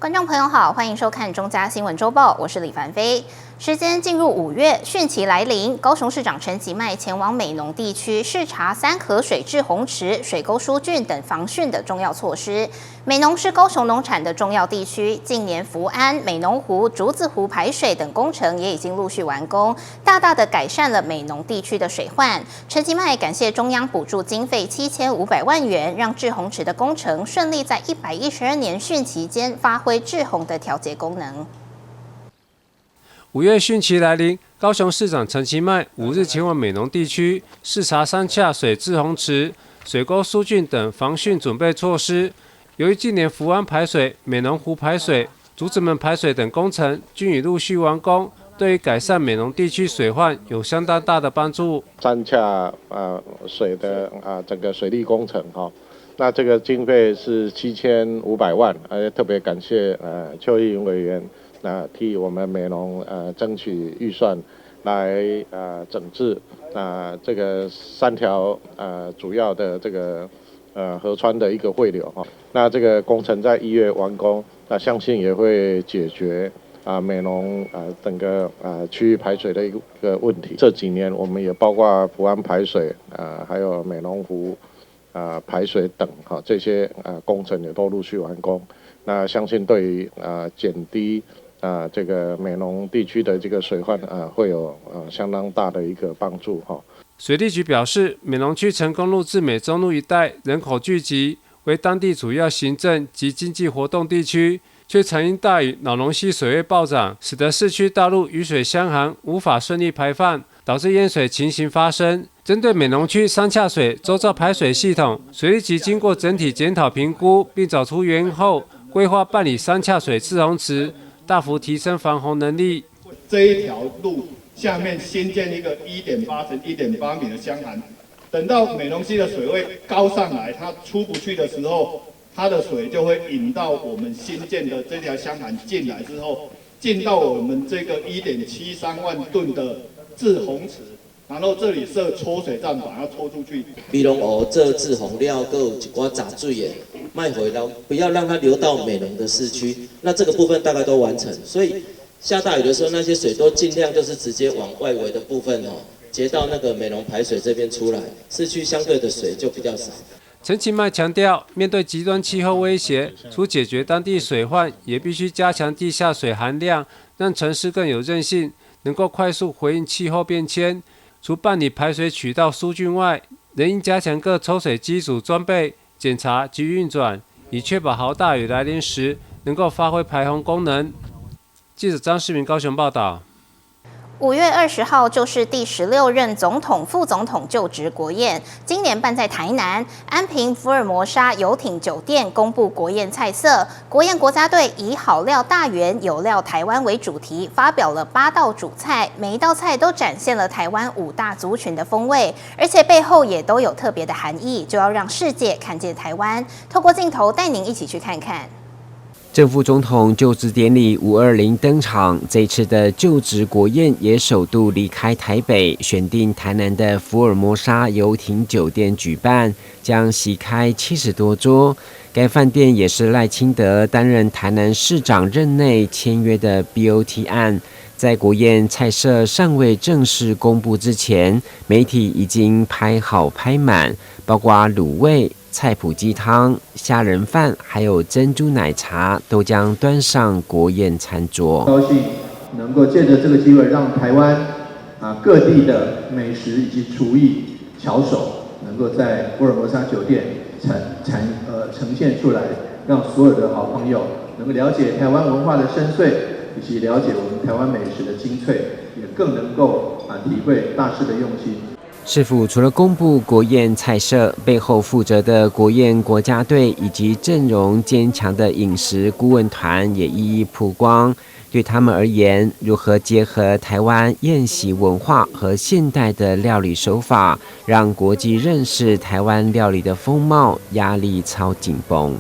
观众朋友好，欢迎收看中嘉新闻周报，我是李凡飞。时间进入5月，汛期来临，高雄市长陈其迈前往美浓地区视察三河水滞洪池、水沟疏浚等防汛的重要措施。美浓是高雄农产的重要地区，近年福安、美浓湖、竹子湖排水等工程也已经陆续完工，大大的改善了美浓地区的水患。陈其迈感谢中央补助经费7500万元，让滞洪池的工程顺利在112年汛期间发挥滞洪的调节功能。5月汛期来临，高雄市长陈其迈5日前往美浓地区视察三洽水滞洪池、水沟疏浚等防汛准备措施。由于近年福安排水、美浓湖排水、竹子门排水等工程均已陆续完工，对于改善美浓地区水患有相当大的帮助。三洽水的整个水利工程那这个经费是7500万，特别感谢邱议员委员替我们美浓争取预算来整治这个3条主要的这个河川的一个汇流那这个工程在1月完工，那相信也会解决美浓整个区域排水的一个问题。这几年我们也包括福安排水还有美浓湖排水等这些工程也都陆续完工。那相信对于减低这个美浓地区的这个水患会有相当大的一个帮助水利局表示，美浓区成功路至美中路一带人口聚集，为当地主要行政及经济活动地区，却曾因大雨荖浓溪水位暴涨，使得市区道路雨水相涵，无法顺利排放，导致淹水情形发生。针对美浓区三洽水周遭排水系统，水利局经过整体检讨评估，并找出原因后，规划办理三洽水滞洪池，大幅提升防洪能力。这一条路下面新建一个1.8乘1.8米的箱涵，等到美浓溪的水位高上来，它出不去的时候，它的水就会引到我们新建的这条箱涵进来之后，进到我们这个1.73万吨的滞洪池，然后这里设抽水站把它抽出去。比如哦，这滞洪了，还有一寡杂水的卖回来，不要让它流到美浓的市区。那这个部分大概都完成，所以下大雨的时候，那些水都尽量就是直接往外围的部分截到那个美浓排水这边出来，市区相对的水就比较少。陈其迈强调，面对极端气候威胁，除解决当地水患，也必须加强地下水含量，让城市更有韧性，能够快速回应气候变迁。除办理排水渠道疏浚外，仍应加强各抽水机组装备检查及运转，以确保豪大雨来临时能够发挥排洪功能。记者张世明高雄报道。5月20号就是第16任总统、副总统就职国宴，今年办在台南安平福尔摩沙游艇酒店公布国宴菜色。国宴国家队以好料大员、有料台湾为主题，发表了8道主菜，每一道菜都展现了台湾5大族群的风味，而且背后也都有特别的含义，就要让世界看见台湾。透过镜头带您一起去看看。正副总统就职典礼520登场，这一次的就职国宴也首度离开台北，选定台南的福尔摩沙游艇酒店举办，将席开70多桌。该饭店也是赖清德担任台南市长任内签约的 BOT 案。在国宴菜色尚未正式公布之前，媒体已经拍好拍满，包括卤味、菜脯鸡汤、虾仁饭，还有珍珠奶茶，都将端上国宴餐桌。高兴能够借着这个机会，让台湾各地的美食以及厨艺巧手，能够在福尔摩沙酒店呈现出来，让所有的好朋友能够了解台湾文化的深邃，以及了解我们台湾美食的精粹，也更能够体会大师的用心。市府除了公布国宴菜色，背后负责的国宴国家队以及阵容坚强的饮食顾问团也一一曝光。对他们而言，如何结合台湾宴席文化和现代的料理手法，让国际认识台湾料理的风貌，压力超紧绷。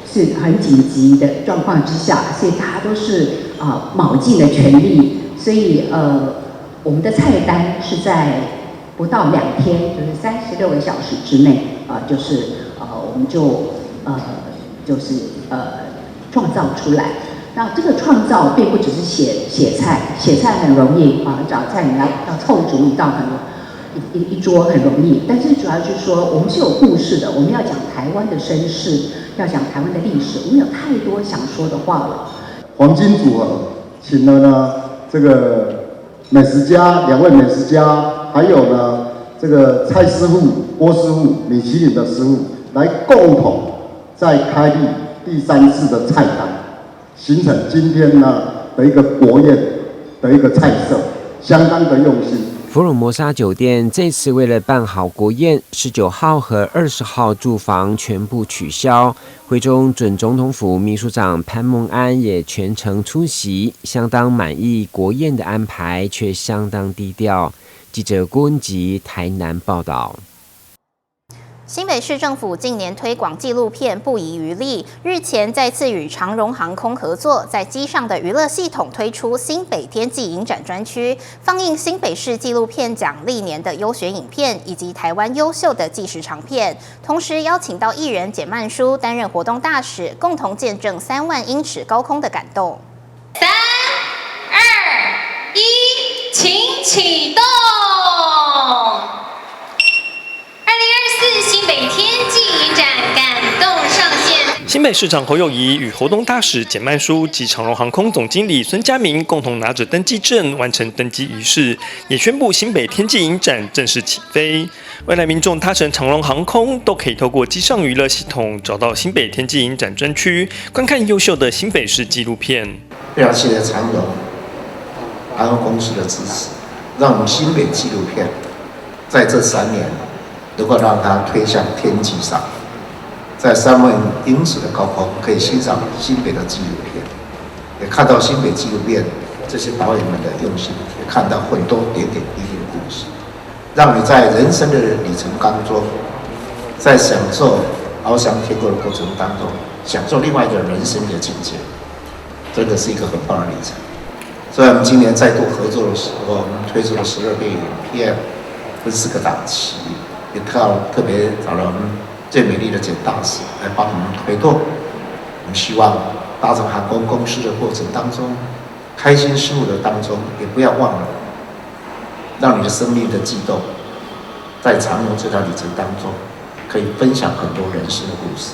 是很紧急的状况之下，所以大家都是卯尽了全力，所以我们的菜单是在不到2天，就是36个小时之内，我们就是创造出来。那这个创造并不只是写菜很容易啊，找菜你要凑足一道一桌很容易，但是主要就是说我们是有故事的，我们要讲台湾的身世，要讲台湾的历史，我们有太多想说的话了。黄金组合请了呢这个美食家2位美食家，还有呢这个蔡师傅、郭师傅、米其林的师傅来共同再开立第3次的菜单，形成今天呢的一个国宴的一个菜色，相当的用心。福尔摩沙酒店这次为了办好国宴，19号和20号住房全部取消。会中准总统府秘书长潘孟安也全程出席，相当满意国宴的安排，却相当低调。记者郭文吉台南报道。新北市政府近年推广纪录片不遗余力，日前再次与长荣航空合作，在机上的娱乐系统推出新北天际影展专区，放映新北市纪录片奖历年的优选影片以及台湾优秀的纪实长片，同时邀请到艺人简曼书担任活动大使，共同见证3万英尺高空的感动。3、2、1，请启动。新北天际影展感动上线。新北市长侯友宜与活动大使简曼书及长荣航空总经理孙家明共同拿着登机证完成登机仪式，也宣布新北天际影展正式起飞。未来民众搭乘长荣航空都可以透过机上娱乐系统找到新北天际影展专区，观看优秀的新北市纪录片。非常谢谢长荣航空公司的支持，让我们新北纪录片在这3年能够让它推向天际上，在3万英尺的高空可以欣赏新北的纪录片，也看到新北纪录片这些导演们的用心，也看到很多点点滴滴的故事，让你在人生的里程当中，在享受翱翔天空的过程当中，享受另外一个人生的境界，真的是一个很棒的里程。所以我们今年再度合作的时候，我们推出了12部影片，分4个档期。也特别找了我们最美丽的简大使来帮我们推动。我们希望搭乘航空公司的过程当中，开心事物的当中，也不要忘了，让你的生命的悸动，在长荣这条旅程当中，可以分享很多人生的故事。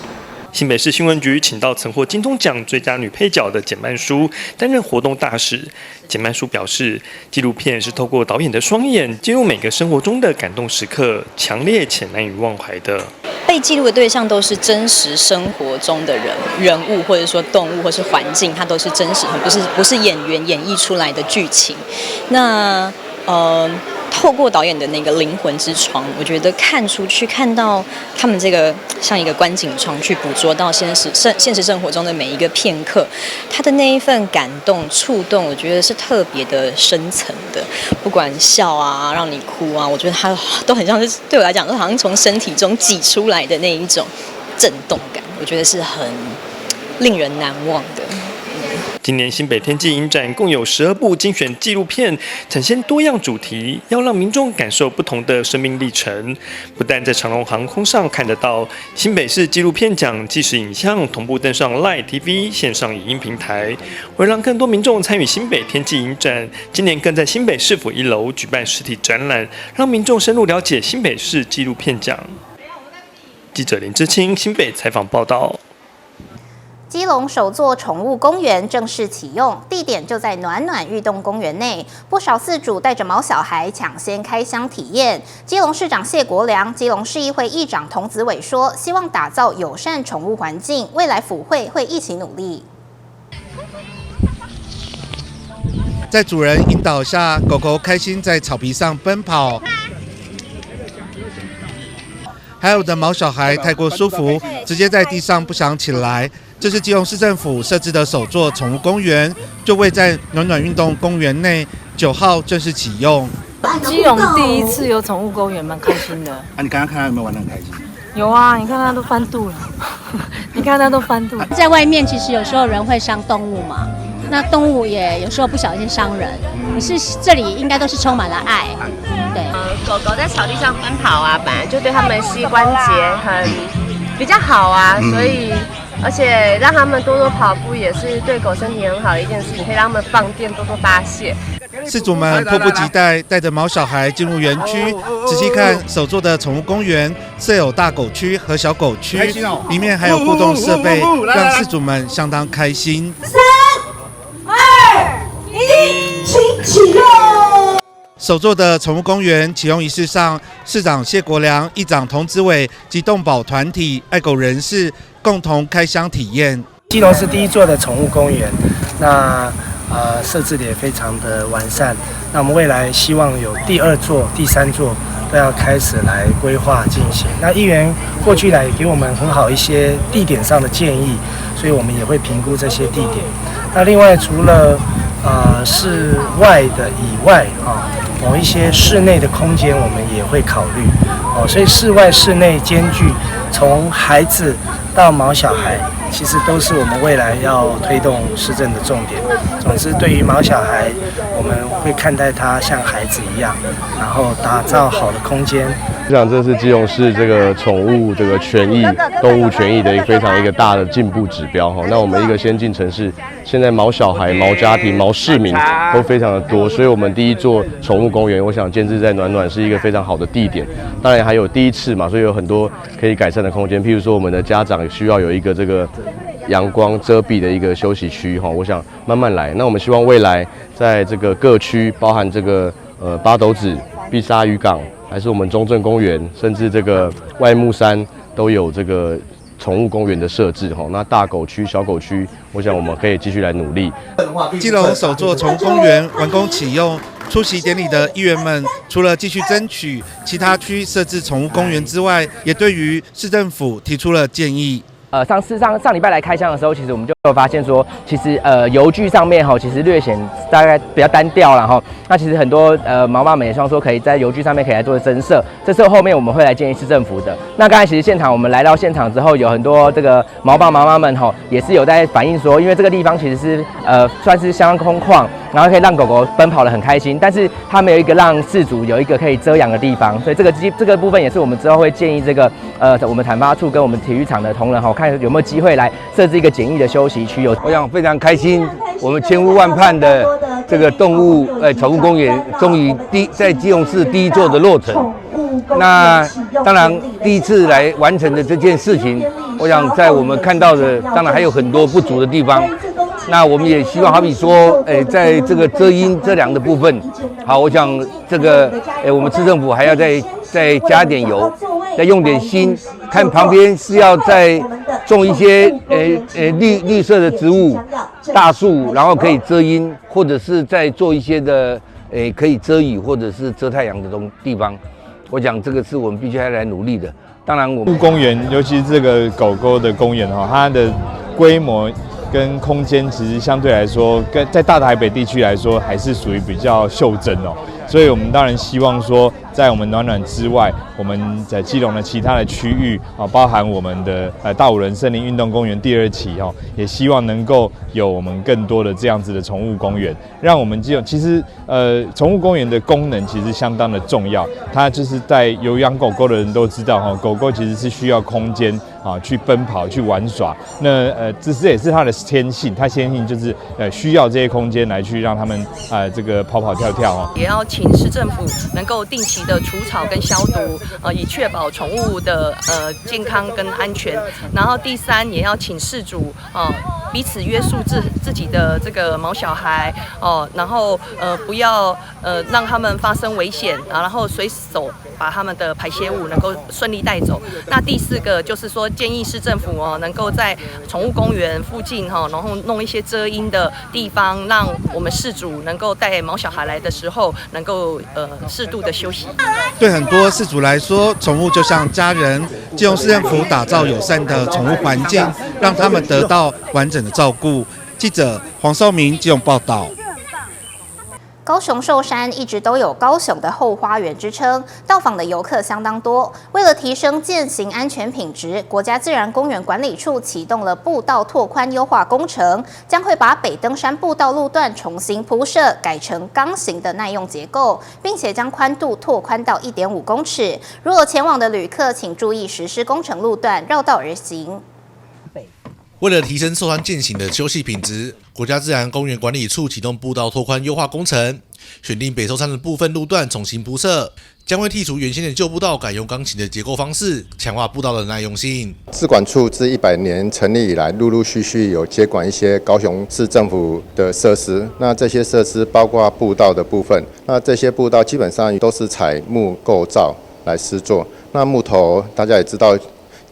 新北市新闻局请到曾获金钟奖最佳女配角的简曼书担任活动大使。简曼书表示，纪录片是透过导演的双眼，记录每个生活中的感动时刻，强烈且难以忘怀的。被记录的对象都是真实生活中的人物，或者说动物，或是环境，它都是真实，不是演员演绎出来的剧情。那透过导演的那个灵魂之窗，我觉得看出去，看到他们这个像一个观景窗，去捕捉到现实生活中的每一个片刻，他的那一份感动、触动，我觉得是特别的深层的。不管笑啊，让你哭啊，我觉得它都很像是对我来讲，都好像从身体中挤出来的那一种震动感，我觉得是很令人难忘的。今年新北天际影展共有12部精选纪录片，展现多样主题，要让民众感受不同的生命历程。不但在长荣航空上看得到，新北市纪录片奖纪实影像同步登上 LINE TV 线上影音平台，为让更多民众参与新北天际影展，今年更在新北市府1楼举办实体展览，让民众深入了解新北市纪录片奖。记者林之清新北采访报道。基隆首座宠物公园正式启用，地点就在暖暖运动公园内。不少饲主带着毛小孩抢先开箱体验。基隆市长谢国良、基隆市议会议长童子伟说，希望打造友善宠物环境，未来府会会一起努力。在主人引导下，狗狗开心在草皮上奔跑。还有的毛小孩太过舒服，直接在地上不想起来。这是基隆市政府设置的首座宠物公园，就位在暖暖运动公园内，9号正式启用。基隆第一次有宠物公园，蛮开心的。你刚刚看他有没有玩得很开心？有啊，你看他都翻肚了，你看他都翻肚。在外面其实有时候人会伤动物嘛，那动物也有时候不小心伤人。可是这里应该都是充满了爱，对。狗狗在草地上奔跑啊，本来就对它们膝关节比较好啊，所以而且让他们多多跑步也是对狗身体很好的一件事情，可以让他们放电多多发泄。饲主们迫不及待带着毛小孩进入园区，仔细看手做的宠物公园，设有大狗区和小狗区，里面还有互动设备，让饲主们相当开心。3、2、1，请启用！首座的宠物公园启用仪式上，市长谢国良、议长童子伟及动保团体、爱狗人士共同开箱体验。基隆市第一座的宠物公园，那设置的也非常的完善。那我们未来希望有第2座、第3座都要开始来规划进行。那议员过去来给我们很好一些地点上的建议，所以我们也会评估这些地点。那另外除了室外的以外某一些室内的空间我们也会考虑所以室外室内兼具，从孩子到毛小孩，其实都是我们未来要推动施政的重点。总之，对于毛小孩，我们会看待他像孩子一样，然后打造好的空间。我想这是基隆市这个宠物这个权益、动物权益的非常一个大的进步指标哈。那我们一个先进城市，现在毛小孩、毛家庭、毛市民都非常的多，所以我们第一座宠物公园，我想建置在暖暖是一个非常好的地点。当然还有第一次嘛，所以有很多可以改善的空间。譬如说，我们的家长需要有一个这个阳光遮蔽的一个休息区哈，我想慢慢来。那我们希望未来在这个各区，包含这个八斗子、碧沙渔港，还是我们中正公园，甚至这个外木山都有这个宠物公园的设置哈。那大狗区、小狗区，我想我们可以继续来努力。基隆首座宠物公园完工启用。出席典礼的议员们，除了继续争取其他区设置宠物公园之外，也对于市政府提出了建议。上礼拜来开箱的时候，其实我们就有发现说，其实邮具上面其实略显大概比较单调了哈。那其实很多毛妈们也希望说，可以在邮具上面可以来做增色。这时候后面我们会来建议市政府的。那刚才其实现场我们来到现场之后，有很多这个毛爸毛妈们也是有在反映说，因为这个地方其实是算是相当空旷，然后可以让狗狗奔跑得很开心，但是它没有一个让饲主有一个可以遮阳的地方，所以这个部分也是我们之后会建议这个我们产发处跟我们体育场的同仁看有没有机会来设置一个简易的休息区。我想非常开心，我们千呼万盼的这个动物宠物公园终于在基隆市第一座的落成。那当然第一次来完成的这件事情，我想在我们看到的，当然还有很多不足的地方。那我们也希望，好比说，在这个遮阴遮阳的部分，好，我想这个，我们市政府还要再加点油，再用点心，看旁边是要再种一些绿色的植物、大树，然后可以遮阴，或者是再做一些的可以遮雨或者是遮太阳的地方。我讲这个是我们必须要来努力的。当然，我们公园，尤其是这个狗狗的公园它的规模跟空间其实相对来说，在大台北地区来说，还是属于比较袖珍所以我们当然希望说，在我们暖暖之外，我们在基隆的其他的区域包含我们的大武仑森林运动公园第2期也希望能够有我们更多的这样子的宠物公园，让我们基隆其实宠物公园的功能其实相当的重要，它就是在有养狗狗的人都知道狗狗其实是需要空间去奔跑去玩耍，那这也是它的天性，它天性就是需要这些空间来去让他们这个跑跑跳跳也要请市政府能够定期的除草跟消毒，以确保宠物的健康跟安全。然后第3，也要请饲主彼此约束自己的这个毛小孩然后不要让他们发生危险，然后随手把他们的排泄物能够顺利带走。那第4个就是说，建议市政府能够在宠物公园附近然后弄一些遮阴的地方，让我们饲主能够带毛小孩来的时候能够适度的休息。对很多饲主来说，宠物就像家人。基隆市政府打造友善的宠物环境，让他们得到完整的照顾。记者黄少明基隆报道。高雄寿山一直都有高雄的后花园之称，到访的游客相当多。为了提升健行安全品质，国家自然公园管理处启动了步道拓宽优化工程，将会把北登山步道路段重新铺设，改成钢型的耐用结构，并且将宽度拓宽到1.5公尺。如果前往的旅客，请注意实施工程路段绕道而行。为了提升寿山健行的休憩品质，国家自然公园管理处启动步道拓宽优化工程，选定北寿山的部分路段重新铺设，将会剔除原先的旧步道，改用钢琴的结构方式，强化步道的耐用性。自管处自100年成立以来，陆陆续续有接管一些高雄市政府的设施。那这些设施包括步道的部分，那这些步道基本上都是采木构造来施作。那木头大家也知道，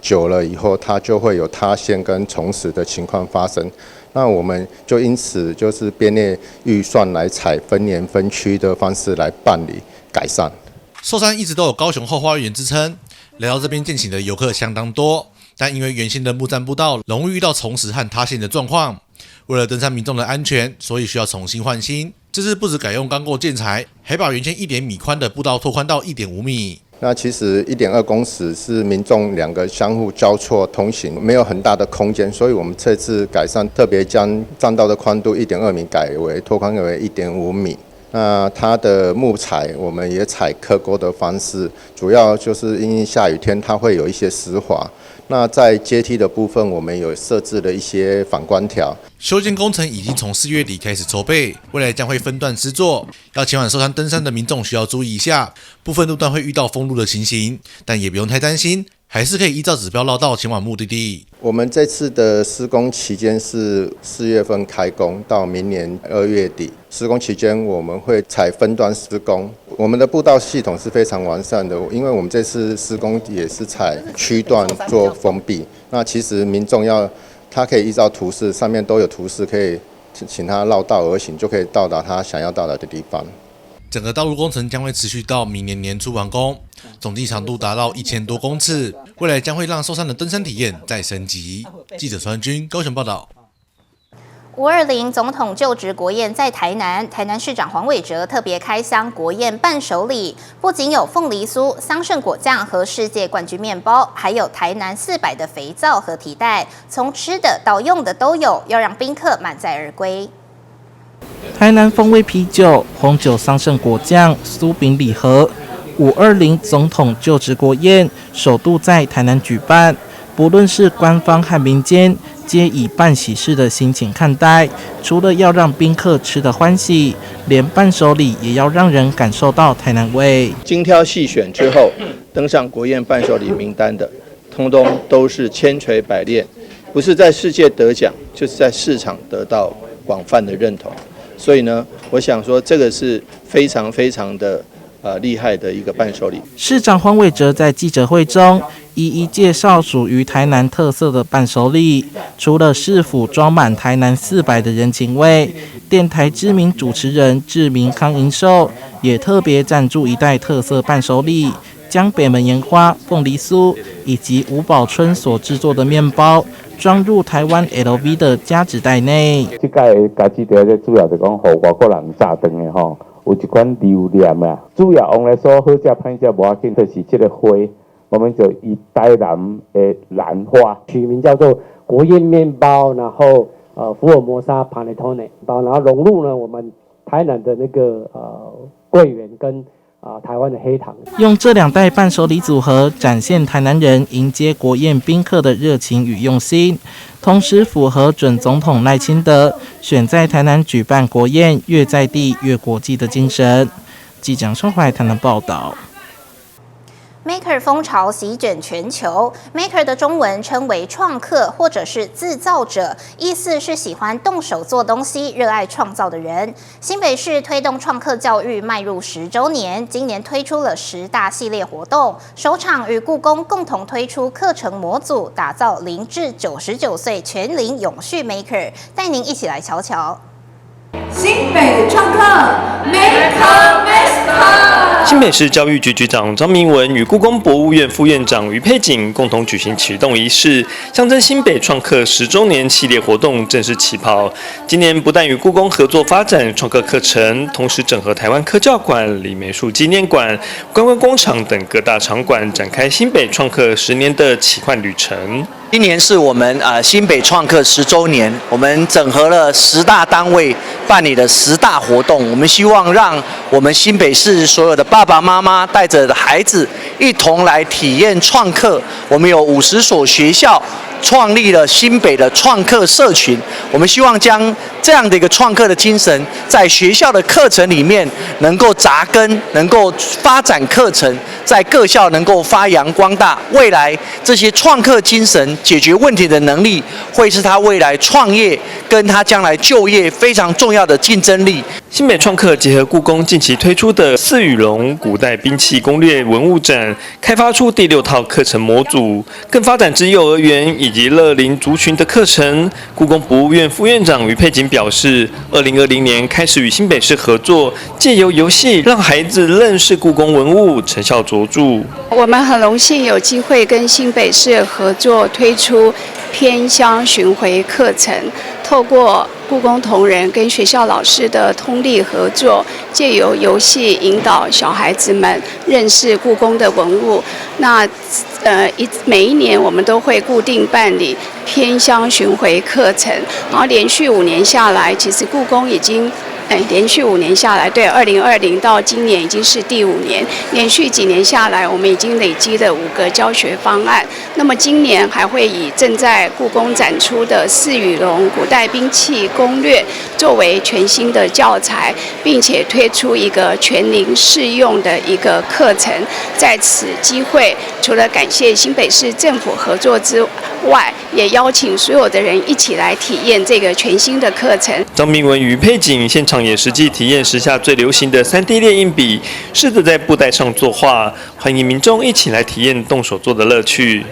久了以后它就会有塌陷跟虫蚀的情况发生。那我们就因此就是编列预算来采分年分区的方式来办理改善。寿山一直都有高雄后花园之称，来到这边健行的游客相当多，但因为原先的木栈步道容易遇到虫蚀和塌陷的状况，为了登山民众的安全，所以需要重新换新。这次不止改用钢构建材，还把原先1.0米宽的步道拓宽到1.5米。那其实1.2公尺是民众2个相互交错通行，没有很大的空间，所以我们这次改善特别将栈道的宽度1.2米改为拓宽为1.5米。那它的木材我们也采刻钩的方式，主要就是因为下雨天它会有一些湿滑。那在阶梯的部分，我们有设置了一些反光条。修建工程已经从4月底开始筹备，未来将会分段施作。要前往寿山登山的民众需要注意一下，部分路段会遇到封路的情形，但也不用太担心，还是可以依照指标绕道前往目的地。我们这次的施工期间是4月份开工到明年2月底。施工期间我们会采分段施工，我们的步道系统是非常完善的，因为我们这次施工也是采区段做封闭。那其实民众他可以依照图示，上面都有图示，可以请他绕道而行，就可以到达他想要到达的地方。整个道路工程将会持续到明年年初完工，总计长度达到1000多公尺，未来将会让寿山的登山体验再升级。记者川军高雄报道。520总统就职国宴在台南，台南市长黄伟哲特别开箱国宴伴手礼，不仅有凤梨酥、桑葚果酱和世界冠军面包，还有台南400的肥皂和提袋，从吃的到用的都有，要让宾客满载而归。台南风味啤酒、红酒桑葚果酱、酥饼礼盒，520总统就职国宴首度在台南举办，不论是官方和民间，皆以办喜事的心情看待，除了要让宾客吃得欢喜，连伴手礼也要让人感受到台南味。精挑细选之后，登上国宴伴手礼名单的，通通都是千锤百炼，不是在世界得奖，就是在市场得到广泛的认同。所以呢，我想说这个是非常非常的厉害的一个伴手礼。市长黄伟哲在记者会中一一介绍属于台南特色的伴手礼，除了市府装满台南400的人情味，电台知名主持人志明康营寿也特别赞助一袋特色伴手礼，将北门盐花、凤梨酥以及吴宝春所制作的面包装入台湾 LV 的夹纸袋内。这届夹纸袋咧，主要就讲，给外国人炸长的吼，有一款留念啊。主要用来说好食歹食无要紧，就是这个花，我们就以台南的兰花取名叫做国宴面包，然后福尔摩沙 Panettone 包，然后融入了我们台南的那个桂圆跟台湾的黑糖，用这2袋伴手礼组合展现台南人迎接国宴宾客的热情与用心，同时符合准总统赖清德选在台南举办国宴越在地越国际的精神。记者双怀台南报道。Maker 风潮席卷全球 ，Maker 的中文称为创客或者是制造者，意思是喜欢动手做东西、热爱创造的人。新北市推动创客教育迈入10周年，今年推出了10大系列活动，首场与故宫共同推出课程模组，打造0至99岁全龄永续 Maker， 带您一起来瞧瞧。新北创客 Maker Master。新北市教育局局长张明文与故宫博物院副院长于佩锦共同举行启动仪式，象征新北创客10周年系列活动正式起跑。今年不但与故宫合作发展创客课程，同时整合台湾科教馆、李美术纪念馆、观光工厂等各大场馆，展开新北创客10年的奇幻旅程。今年是我们新北创客10周年，我们整合了10大单位办理了10大活动。我们希望让我们新北市所有的爸爸妈妈带着孩子一同来体验创客。我们有50所学校创立了新北的创客社群。我们希望将这样的一个创客的精神，在学校的课程里面能够扎根，能够发展课程，在各校能够发扬光大。未来这些创客精神解决问题的能力，会是他未来创业跟他将来就业非常重要的竞争力。新北创客结合故宫近期推出的四羽龙古代兵器攻略文物展，开发出第6套课程模组，更发展至幼儿园以及乐龄族群的课程。故宫博物院副院长于佩锦表示，2020年开始与新北市合作，借由游戏让孩子认识故宫文物，成效卓著。我们很荣幸有机会跟新北市合作推出偏乡巡回课程，透过故宫同仁跟学校老师的通力合作，借由游戏引导小孩子们认识故宫的文物。那每一年我们都会固定办理偏乡巡回课程，然后连续5年下来，其实故宫已经连续5年下来，对，2020到今年已经是第5年，连续几年下来，我们已经累积了5个教学方案。那么今年还会以正在故宫展出的四羽龙古代兵器攻略作为全新的教材，并且推出一个全龄适用的一个课程。在此机会，除了感谢新北市政府合作之外，也邀请所有的人一起来体验这个全新的课程。张明文与佩锦现场也实际体验时下最流行的3D 列印笔，试着在布袋上作画，欢迎民众一起来体验动手做的乐趣。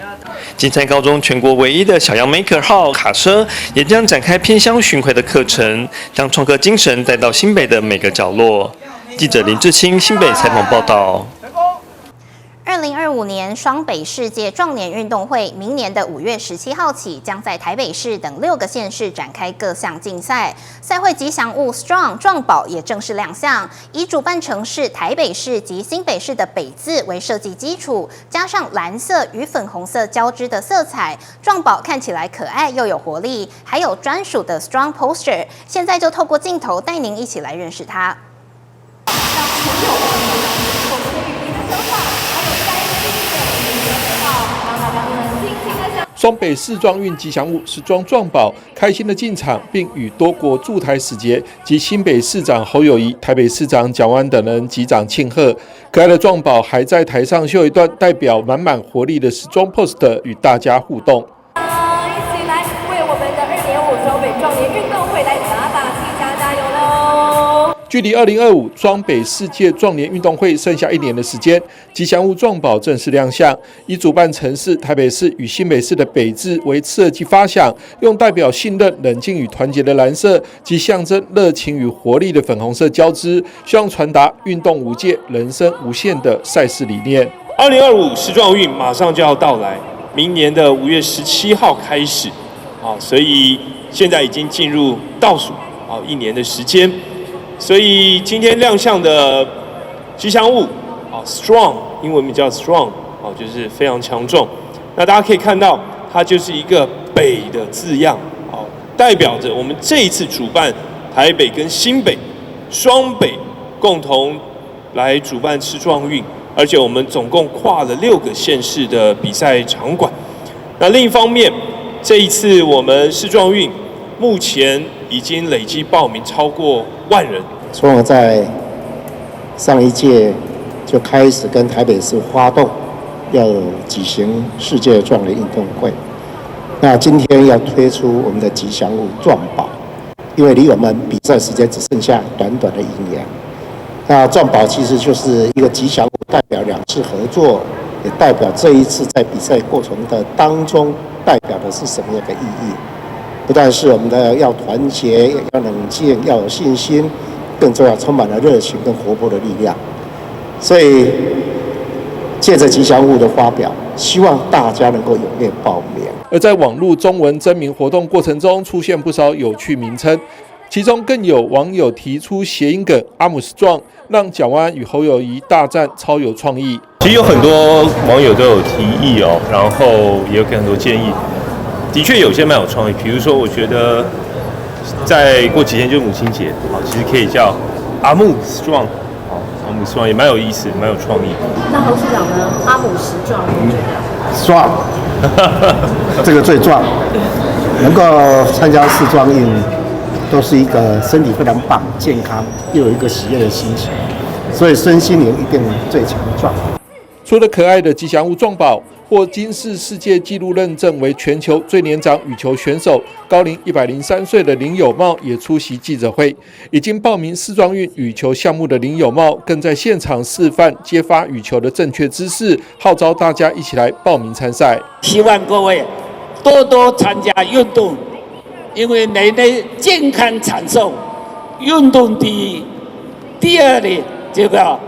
金山高中全国唯一的小羊 Maker 号卡车也将展开偏乡巡回的课程，将创客精神带到新北的每个角落。记者林志清新北采访报道。2025年双北世界壮年运动会，明年的5月17号起，将在台北市等6个县市展开各项竞赛。赛会吉祥物 Strong 壮宝也正式亮相，以主办城市台北市及新北市的北字为设计基础，加上蓝色与粉红色交织的色彩，壮宝看起来可爱又有活力，还有专属的 Strong Poster。现在就透过镜头带您一起来认识它。双北市壮运吉祥物时装壮宝开心的进场，并与多国驻台使节及新北市长侯友宜、台北市长蒋万等人击掌庆贺。可爱的壮宝还在台上秀一段代表满满活力的时装 pose 与大家互动。一起来为我们的2.5双北壮年运动会来打打气、加油喽！距离2025双北世界壮年运动会剩下1年的时间，吉祥物壮宝正式亮相，以主办城市台北市与新北市的北字为设计发想，用代表信任、冷静与团结的蓝色及象征热情与活力的粉红色交织，希望传达运动无界、人生无限的赛事理念。2025时壮运马上就要到来，明年的5月17号开始，所以现在已经进入倒数1年的时间。所以今天亮相的吉祥物，Strong， 英文名叫 Strong， 就是非常强壮。那大家可以看到，它就是一个北的字样，代表着我们这一次主办台北跟新北双北共同来主办世壮运，而且我们总共跨了6个县市的比赛场馆。那另一方面，这一次我们世壮运目前已经累计报名超过10000人。所以我在上一届就开始跟台北市发动，要举行世界壮年运动会。那今天要推出我们的吉祥物壮宝，因为离我们比赛时间只剩下短短的1年。那壮宝其实就是一个吉祥物，代表2次合作，也代表这一次在比赛过程的当中代表的是什么样的意义。不但是我们的要团结、要冷静、要有信心，更重要充满了热情跟活泼的力量。所以借着吉祥物的发表，希望大家能够踊跃报名。而在网络中文征名活动过程中，出现不少有趣名称，其中更有网友提出谐音梗阿姆斯壮，让蒋万安与侯友宜大战超有创意。其实有很多网友都有提议然后也有给很多建议。的确有些蛮有创意，比如说我觉得再过几天就母亲节，其实可以叫阿姆Strong，阿姆Strong也蛮有意思，蛮有创意。那侯市长呢？阿姆斯壮，你觉得？壮，这个最壮，能够参加世壮运，都是一个身体非常棒、健康，又有一个喜悦的心情，所以身心灵一定最强壮。除了可爱的吉祥物壮宝，获金氏世界纪录认证为全球最年长羽球选手，高龄103岁的林有茂也出席记者会。已经报名世壮运羽球项目的林有茂，更在现场示范接发羽球的正确姿势，号召大家一起来报名参赛。希望各位多多参加运动，因为人的健康长寿，运动第一。第二呢，这个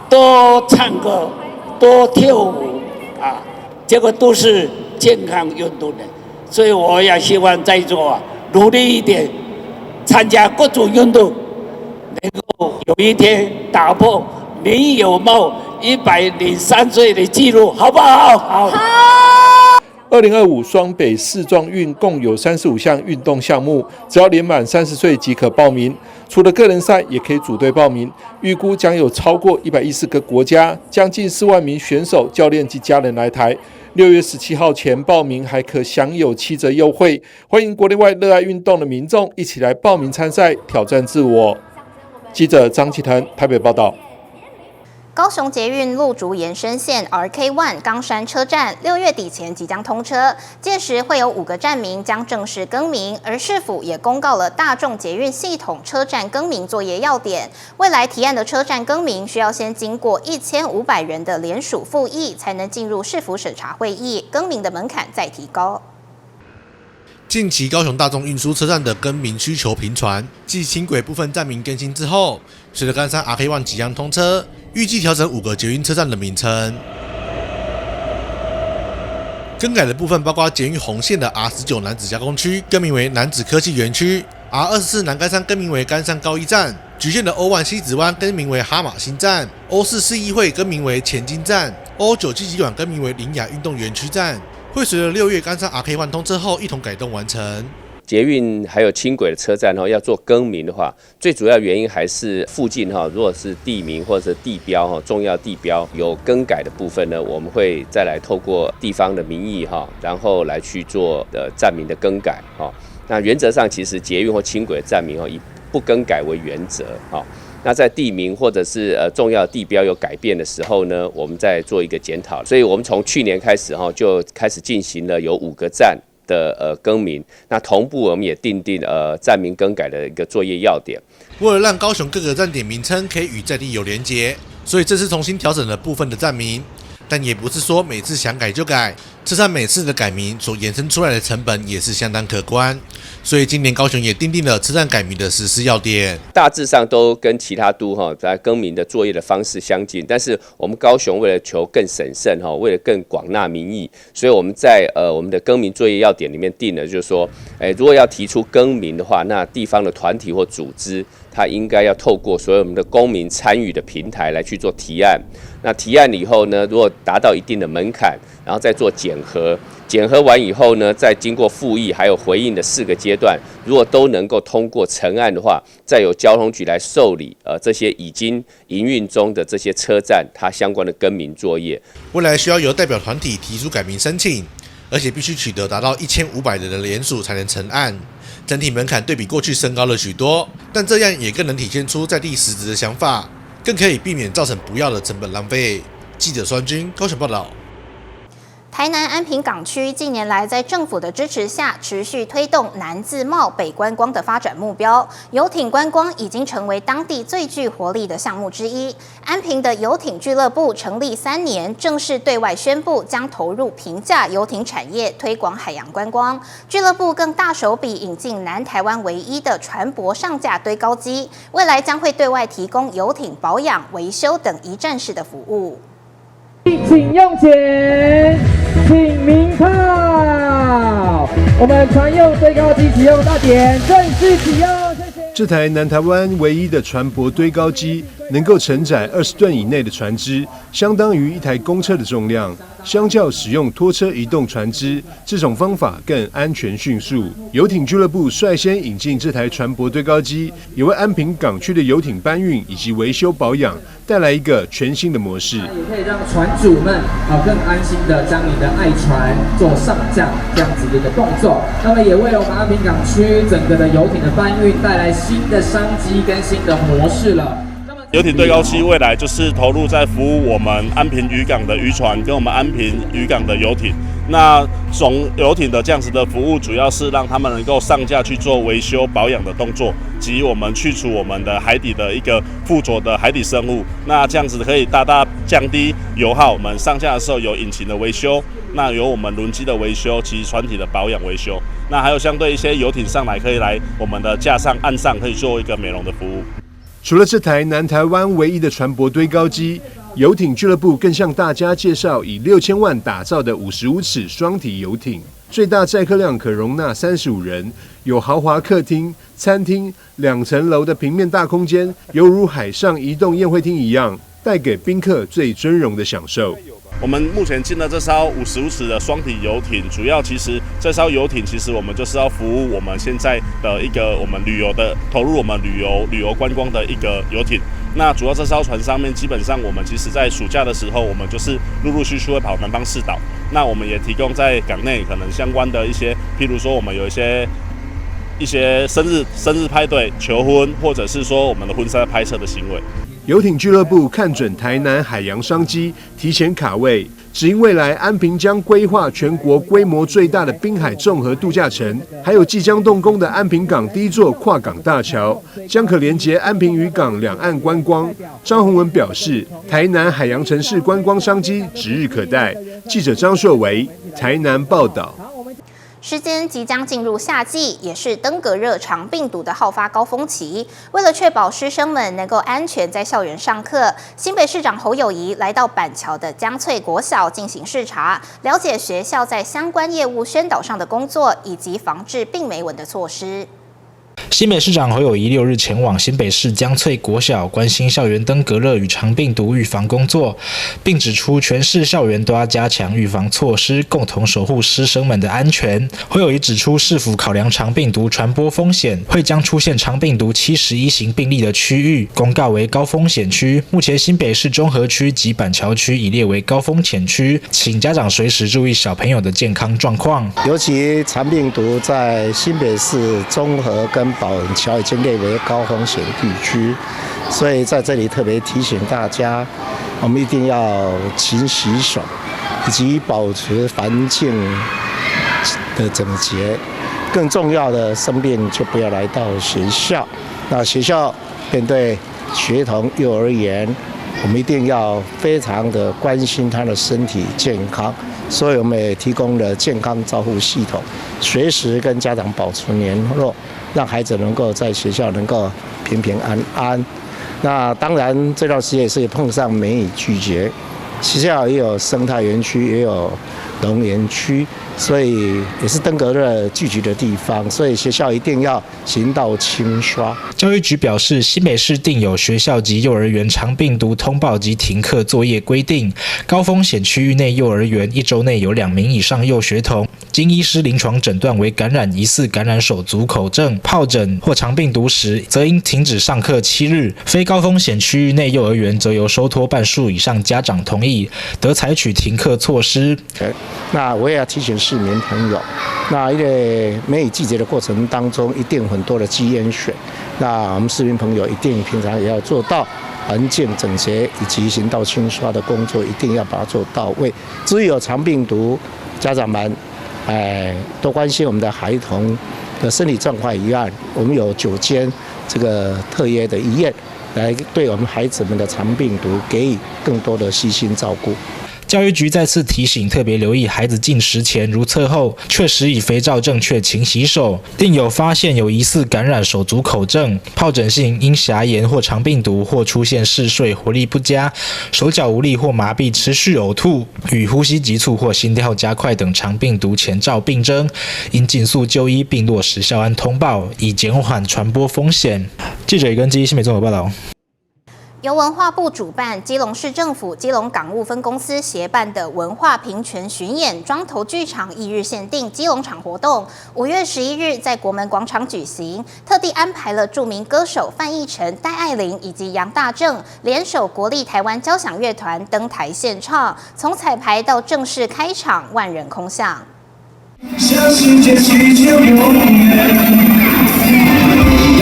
多唱歌，多跳舞这个都是健康运动的。所以我也希望在座努力一点，参加各种运动，能够有一天打破林有茂103岁的纪录，好不好？好。2025双北世壮运共有35项运动项目，只要年满30岁即可报名。除了个人赛，也可以组队报名。预估将有超过110个国家，将近4万名选手、教练及家人来台。6月17号前报名还可享有7折优惠。欢迎国内外热爱运动的民众一起来报名参赛，挑战自我。记者张启腾台北报道。高雄捷运路竹延伸线 RK1 冈山车站6月底前即将通车，届时会有5个站名将正式更名，而市府也公告了大众捷运系统车站更名作业要点。未来提案的车站更名需要先经过1500人的联署复议，才能进入市府审查会议，更名的门槛再提高。近期高雄大众运输车站的更名需求频传，继轻轨部分站名更新之后，随着冈山 RK1 即将通车，预计调整5个捷运车站的名称。更改的部分包括捷运红线的 R19 楠梓加工区更名为楠梓科技园区， R24 南冈山更名为冈山高一站，橘线的 O1 西子湾更名为哈马新站， O4 市议会更名为前金站， O9 集集馆更名为林雅运动园区站，会随着6月冈山 RK1 通车后一同改动完成。捷运还有轻轨的车站要做更名的话，最主要原因还是附近如果是地名或者是地标重要地标有更改的部分呢，我们会再来透过地方的民意然后来去做站名的更改那原则上其实捷运或轻轨的站名以不更改为原则那在地名或者是重要地标有改变的时候呢，我们再做一个检讨。所以我们从去年开始就开始进行了有5个站的更名，那同步我们也订定站名更改的一个作业要点。为了让高雄各个站点名称可以与在地有连结，所以这次重新调整了部分的站名，但也不是说每次想改就改，车站每次的改名所衍生出来的成本也是相当可观。所以今年高雄也订定了车站改名的实施要点，大致上都跟其他都在更名的作业的方式相近，但是我们高雄为了求更审慎为了更广纳民意，所以我们在我们的更名作业要点里面定了，就是说，如果要提出更名的话，那地方的团体或组织，它应该要透过所有我们的公民参与的平台来去做提案。那提案以后呢，如果达到一定的门槛，然后再做检核。检核完以后呢，再经过复议还有回应的4个阶段，如果都能够通过成案的话，再由交通局来受理这些已经营运中的这些车站它相关的更名作业。未来需要由代表团体提出改名申请，而且必须取得达到1500人的联署才能成案，整体门槛对比过去升高了许多，但这样也更能体现出在地实质的想法，更可以避免造成不要的成本浪费。记者双军高雄报道。台南安平港区近年来在政府的支持下，持续推动南自贸北观光的发展目标。游艇观光已经成为当地最具活力的项目之一。安平的游艇俱乐部成立3年，正式对外宣布将投入平价游艇产业，推广海洋观光。俱乐部更大手笔引进南台湾唯一的船舶上架堆高机，未来将会对外提供游艇保养、维修等一站式的服务。请用钱，请鸣炮。我们船用堆高机启用大典正式启用，谢谢。这台南台湾唯一的船舶堆高机，能够承载20吨以内的船只，相当于一台公车的重量。相较使用拖车移动船只，这种方法更安全迅速。游艇俱乐部率先引进这台船舶堆高机，也为安平港区的游艇搬运以及维修保养带来一个全新的模式。也可以让船主们更安心的将你的爱船做上架这样子的一个动作，那么也为我们安平港区整个的游艇的搬运带来新的商机跟新的模式了。游艇堆高机未来就是投入在服务我们安平渔港的渔船跟我们安平渔港的游艇。那总游艇的这样子的服务，主要是让他们能够上架去做维修保养的动作，及我们去除我们的海底的一个附着的海底生物。那这样子可以大大降低油耗。我们上架的时候有引擎的维修，那有我们轮机的维修及船体的保养维修。那还有相对一些游艇上来可以来我们的架上岸上可以做一个美容的服务。除了这台南台湾唯一的船舶堆高机，游艇俱乐部更向大家介绍以6000万打造的55尺双体游艇，最大载客量可容纳35人，有豪华客厅、餐厅、2层楼的平面大空间，犹如海上移动宴会厅一样，带给宾客最尊荣的享受。我们目前进了这艘55尺的双体游艇，主要其实这艘游艇我们就是要服务我们现在的一个我们旅游的投入我们旅游观光的一个游艇。那主要这艘船上面，基本上我们其实在暑假的时候，我们就是陆陆续续会跑南方四岛。那我们也提供在港内可能相关的一些，譬如说我们有一些生日派对、求婚，或者是说我们的婚纱拍摄的行为。游艇俱乐部看准台南海洋商机，提前卡位，只因未来安平将规划全国规模最大的滨海综合度假城，还有即将动工的安平港第一座跨港大桥，将可连接安平渔港两岸观光。张宏文表示，台南海洋城市观光商机指日可待。记者张硕维，台南报道。时间即将进入夏季，也是登革热肠病毒的好发高峰期。为了确保师生们能够安全在校园上课，新北市长侯友宜来到板桥的江翠国小进行视察，了解学校在相关业务宣导上的工作，以及防治病媒蚊的措施。新北市长侯友宜6日前往新北市江翠国小，关心校园登革热与肠病毒预防工作，并指出全市校园都要加强预防措施，共同守护师生们的安全。侯友宜指出，市府考量肠病毒传播风险，会将出现肠病毒71型病例的区域公告为高风险区。目前新北市中和区及板桥区已列为高风险区，请家长随时注意小朋友的健康状况。尤其肠病毒在新北市中和跟板桥已经列为高风险地区，所以在这里特别提醒大家，我们一定要勤洗手，以及保持环境的整洁。更重要的，生病就不要来到学校。那学校面对学童、幼儿园，我们一定要非常的关心他的身体健康。所以我们也提供了健康照护系统，随时跟家长保持联络，让孩子能够在学校能够平平安安。那当然这段时间也是碰上梅雨季节，学校也有生态园区，也有农园区，所以也是登革热聚集的地方，所以学校一定要行道清刷。教育局表示，新北市定有学校及幼儿园肠病毒通报及停课作业规定，高风险区域内幼儿园1周内有2名以上幼学童经医师临床诊断为感染疑似感染手足口症、疱疹或肠病毒时，则应停止上课7日。非高风险区域内幼儿园则由收托半数以上家长同意，得采取停课措施。那我也要提醒市民朋友，那因为梅雨季节的过程当中，一定很多的积淹水，那我们市民朋友一定平常也要做到环境整洁以及行道清刷的工作，一定要把它做到位。至于有肠病毒，家长们多关心我们的孩童的身体状况一样，我们有9间这个特约的医院，来对我们孩子们的肠病毒给予更多的细心照顾。教育局再次提醒，特别留意孩子进食前如厕后，确实以肥皂正确勤洗手。另有发现有疑似感染手足口症、疱疹性阴峡炎或肠病毒，或出现嗜睡、活力不佳、手脚无力或麻痹、持续呕吐、与呼吸急促或心跳加快等肠病毒前兆病征，应尽速就医并落实校安通报，以减缓传播风险。记者李根基新北综合报道。由文化部主办、基隆市政府基隆港务分公司协办的文化平权巡演庄头剧场翌日限定基隆场活动，5月11日在国门广场举行，特地安排了著名歌手范逸臣、戴爱玲以及杨大正联手国立台湾交响乐团登台献唱，从彩排到正式开场，万人空巷。相信这世界永远，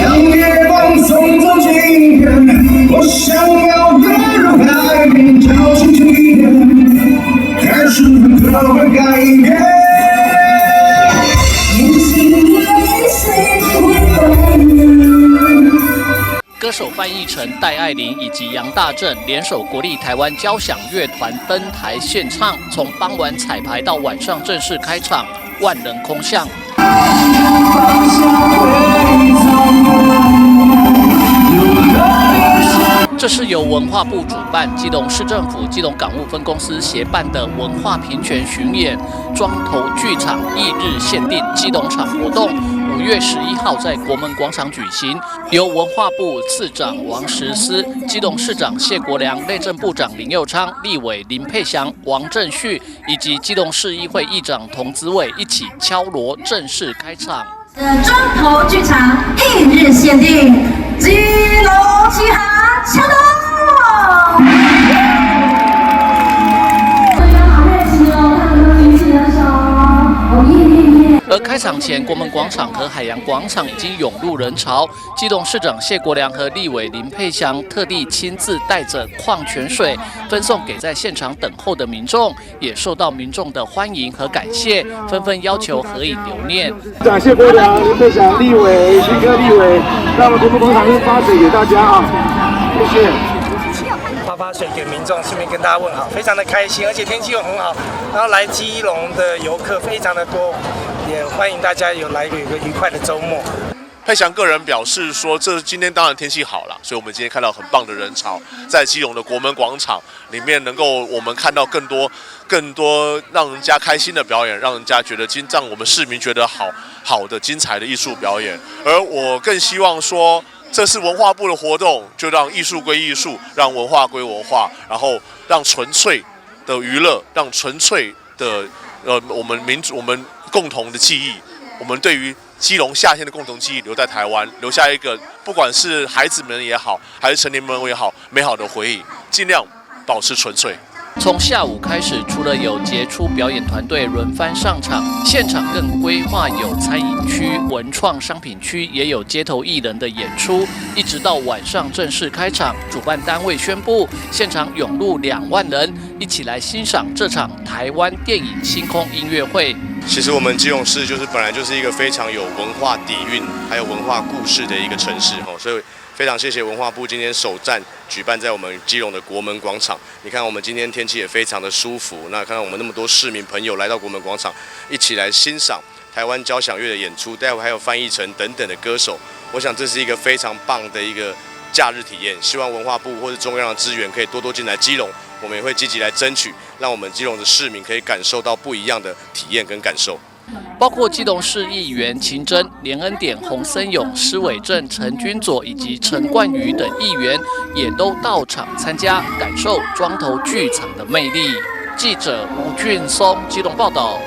让月光送走今天。我想要跃入海面，找寻起点，开始很可会改变。歌手范逸臣、戴爱玲以及杨大正联手国立台湾交响乐团登台献唱，从傍晚彩排到晚上正式开场，万人空巷。这是由文化部主办、基隆市政府基隆港务分公司协办的文化平权巡演庄头剧场翌日限定基隆场活动，5月11号在国门广场举行，由文化部次长王时思、基隆市长谢国良、内政部长林佑昌、立委林佩祥、王正旭以及基隆市议会议长童子伟一起敲锣正式开场。庄头剧场翌日限定基隆奇航敲锣。而开场前，国门广场和海洋广场已经涌入人潮。基隆市长谢国良和立委林佩祥特地亲自带着矿泉水分送给在现场等候的民众，也受到民众的欢迎和感谢，纷纷要求合影留念。感谢国良、林佩祥立委、徐哥立委，让我们国门广场发水给大家啊，谢谢。发水给民众，顺便跟大家问好，非常的开心，而且天气又很好，然后来基隆的游客非常的多，也欢迎大家有个愉快的周末。佩祥个人表示说，今天当然天气好了，所以我们今天看到很棒的人潮，在基隆的国门广场里面，能够我们看到更多让人家开心的表演，让人家觉得让我们市民觉得好的精彩的艺术表演。而我更希望说，这是文化部的活动，就让艺术归艺术，让文化归文化，然后让纯粹的娱乐，让纯粹的我们共同的记忆，我们对于基隆夏天的共同记忆留在台湾，留下一个不管是孩子们也好，还是成年人也好，美好的回忆，尽量保持纯粹。从下午开始，除了有杰出表演团队轮番上场，现场更规划有餐饮区、文创商品区，也有街头艺人的演出，一直到晚上正式开场。主办单位宣布，现场涌入2万人，一起来欣赏这场台湾电影星空音乐会。其实我们基隆市本来就是一个非常有文化底蕴，还有文化故事的一个城市所以非常谢谢文化部今天首站举办在我们基隆的国门广场。你看我们今天天气也非常的舒服，那看到我们那么多市民朋友来到国门广场，一起来欣赏台湾交响乐的演出，待会还有范逸臣等等的歌手，我想这是一个非常棒的一个假日体验。希望文化部或者中央的资源可以多进来基隆，我们也会积极来争取，让我们基隆的市民可以感受到不一样的体验跟感受。包括基隆市议员秦真、连恩典、洪森勇、施伟正、陈君佐以及陈冠瑜等议员，也都到场参加，感受庄头剧场的魅力。记者吴俊松基隆报道。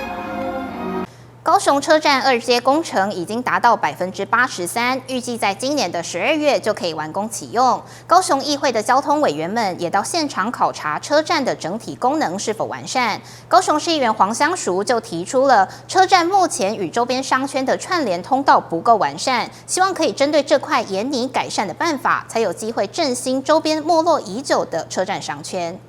高雄车站2阶工程已经达到83%，预计在今年的12月就可以完工启用。高雄议会的交通委员们也到现场考察车站的整体功能是否完善。高雄市议员黄香淑就提出了车站目前与周边商圈的串联通道不够完善，希望可以针对这块研拟改善的办法，才有机会振兴周边没落已久的车站商圈。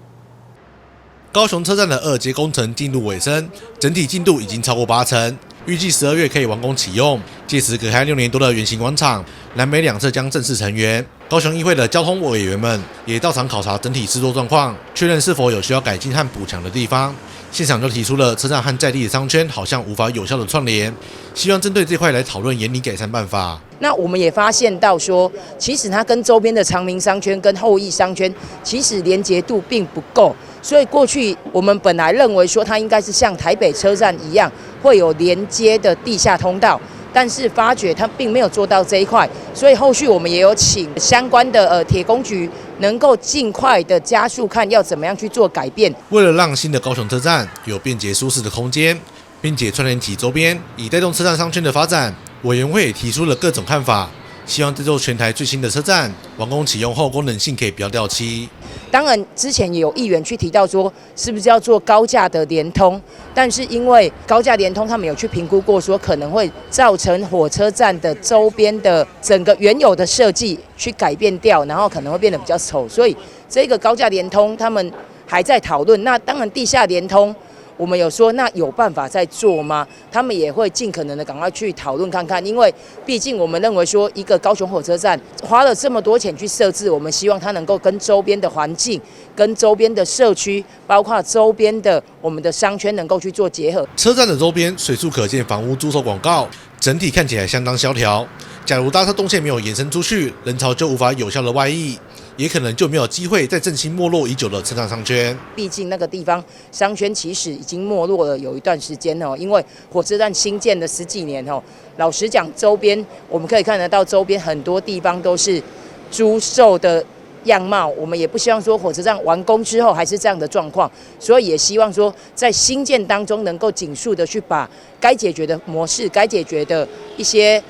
高雄车站的2阶工程进入尾声，整体进度已经超过80%，预计12月可以完工启用。届时隔开6年多的圆形广场，南北两侧将正式成圆。高雄议会的交通委员们也到场考察整体施作状况，确认是否有需要改进和补强的地方。现场就提出了车站和在地的商圈好像无法有效的串联，希望针对这块来讨论研拟改善办法。那我们也发现到说，其实它跟周边的长明商圈跟后益商圈其实连结度并不够，所以过去我们本来认为说它应该是像台北车站一样会有连接的地下通道，但是发觉他并没有做到这一块，所以后续我们也有请相关的铁工局能够尽快的加速看要怎么样去做改变。为了让新的高雄车站有便捷舒适的空间，并且串联起周边，以带动车站商圈的发展，委员会也提出了各种看法，希望这座全台最新的车站完工启用后，功能性可以不要掉漆。当然，之前也有议员去提到说，是不是要做高架的联通？但是因为高架联通，他们有去评估过，说可能会造成火车站的周边的整个原有的设计去改变掉，然后可能会变得比较丑。所以这个高架联通，他们还在讨论。那当然，地下联通。我们有说，那有办法在做吗？他们也会尽可能的赶快去讨论看看，因为毕竟我们认为说，一个高雄火车站花了这么多钱去设置，我们希望它能够跟周边的环境、跟周边的社区，包括周边的我们的商圈能够去做结合。车站的周边随处可见房屋租售广告，整体看起来相当萧条。假如大车动线没有延伸出去，人潮就无法有效的外溢，也可能就没有机会再振兴没落已久的车站商圈。毕竟那个地方商圈其实已经没落了有一段时间哦，因为火车站新建了10几年哦。老实讲，周边我们可以看得到，周边很多地方都是租售的样貌。我们也不希望说火车站完工之后还是这样的状况，所以也希望说在新建当中能够尽速的去把该解决的模式、该解决的一些